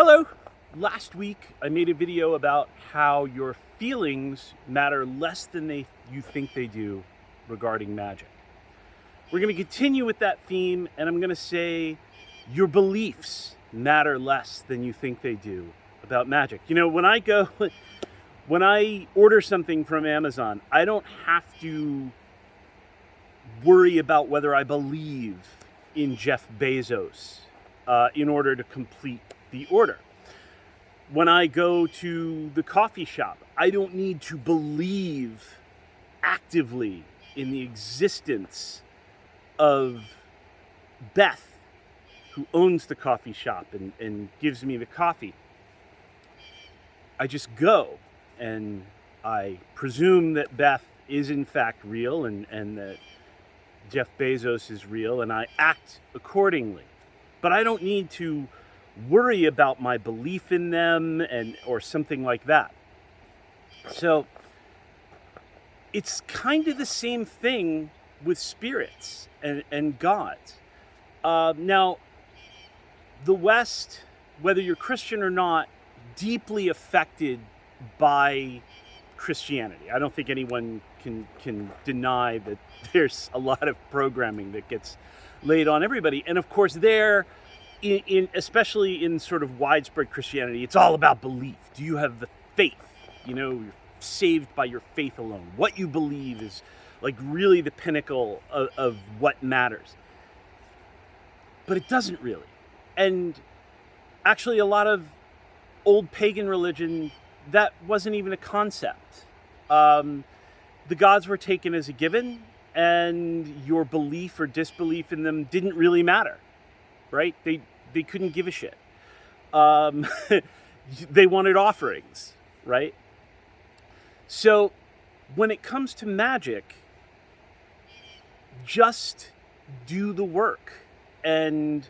Hello! Last week I made a video about how your feelings matter less than you think they do regarding magic. We're going to continue with that theme, and I'm going to say your beliefs matter less than you think they do about magic. You know, when I order something from Amazon, I don't have to worry about whether I believe in Jeff Bezos in order to complete the order. When I go to the coffee shop, I don't need to believe actively in the existence of Beth, who owns the coffee shop and gives me the coffee. I just go, and I presume that Beth is in fact real and that Jeff Bezos is real, and I act accordingly. But I don't need to worry about my belief in them or something like that. So it's kind of the same thing with spirits and gods. Now, the West, whether you're Christian or not, deeply affected by Christianity. I don't think anyone can deny that there's a lot of programming that gets laid on everybody. And of course, especially in sort of widespread Christianity, it's all about belief. Do you have the faith? You know, you're saved by your faith alone. What you believe is like really the pinnacle of what matters. But it doesn't really. And actually, a lot of old pagan religion, that wasn't even a concept. The gods were taken as a given, and your belief or disbelief in them didn't really matter, right? They couldn't give a shit. They wanted offerings, right? So when it comes to magic, just do the work. And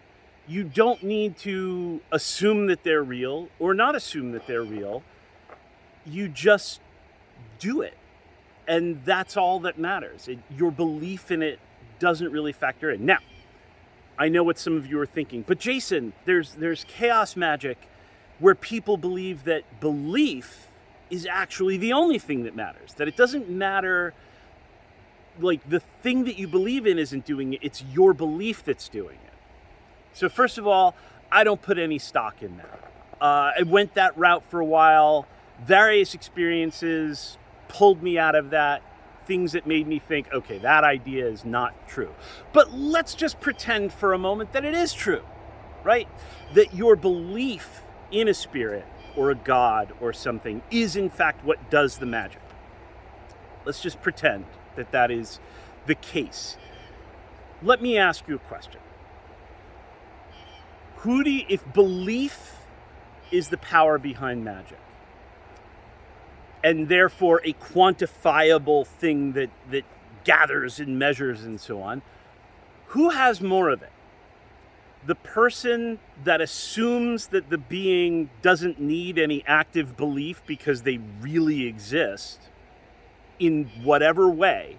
you don't need to assume that they're real or not assume that they're real. You just do it. And that's all that matters. Your belief in it doesn't really factor in. Now, I know what some of you are thinking, but Jason, there's chaos magic where people believe that belief is actually the only thing that matters. That it doesn't matter, like the thing that you believe in isn't doing it, it's your belief that's doing it. So first of all, I don't put any stock in that. I went that route for a while. Various experiences pulled me out of that. Things that made me think, okay, that idea is not true. But let's just pretend for a moment that it is true, right? That your belief in a spirit or a god or something is in fact what does the magic. Let's just pretend that that is the case. Let me ask you a question. If belief is the power behind magic, and therefore a quantifiable thing that gathers and measures and so on, who has more of it? The person that assumes that the being doesn't need any active belief because they really exist in whatever way,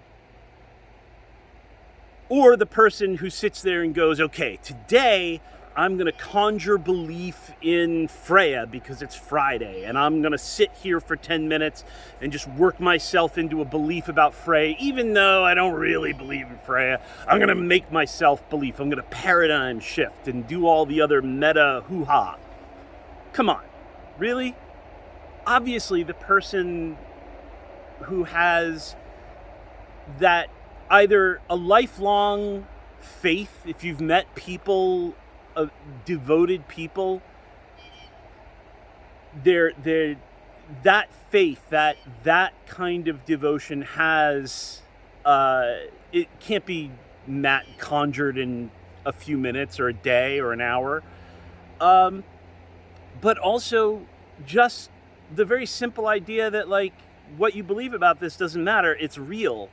or the person who sits there and goes, okay, today I'm going to conjure belief in Freya because it's Friday, and I'm going to sit here for 10 minutes and just work myself into a belief about Freya, even though I don't really believe in Freya. I'm going to make myself believe. I'm going to paradigm shift and do all the other meta hoo-ha. Come on, really? Obviously, the person who has that either a lifelong faith, if you've met people, devoted people, that faith, that kind of devotion has it can't be conjured in a few minutes or a day or an hour, but also just the very simple idea that like what you believe about this doesn't matter, it's real,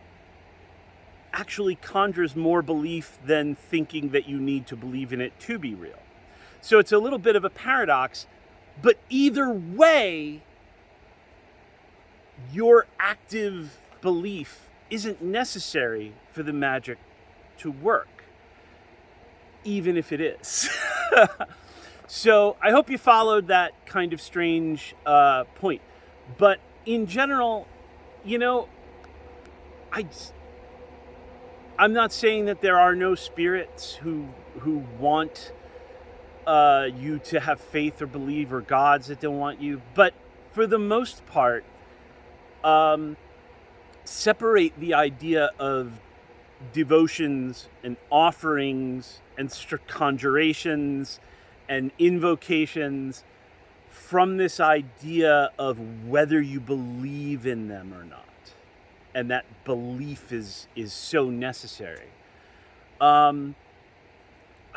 actually conjures more belief than thinking that you need to believe in it to be real. So it's a little bit of a paradox, but either way, your active belief isn't necessary for the magic to work, even if it is. So I hope you followed that kind of strange point. But in general, you know, I'm not saying that there are no spirits who want you to have faith or believe, or gods that don't want you. But for the most part, separate the idea of devotions and offerings and conjurations and invocations from this idea of whether you believe in them or not. And that belief is so necessary. I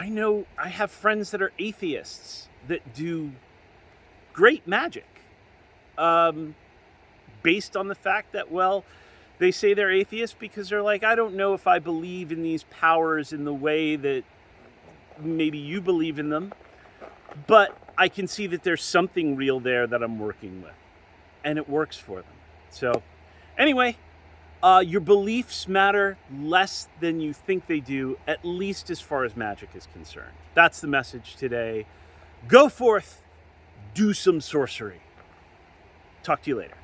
know I have friends that are atheists that do great magic, based on the fact that, well, they say they're atheists because they're like, I don't know if I believe in these powers in the way that maybe you believe in them, but I can see that there's something real there that I'm working with, and it works for them. So anyway, your beliefs matter less than you think they do, at least as far as magic is concerned. That's the message today. Go forth, do some sorcery. Talk to you later.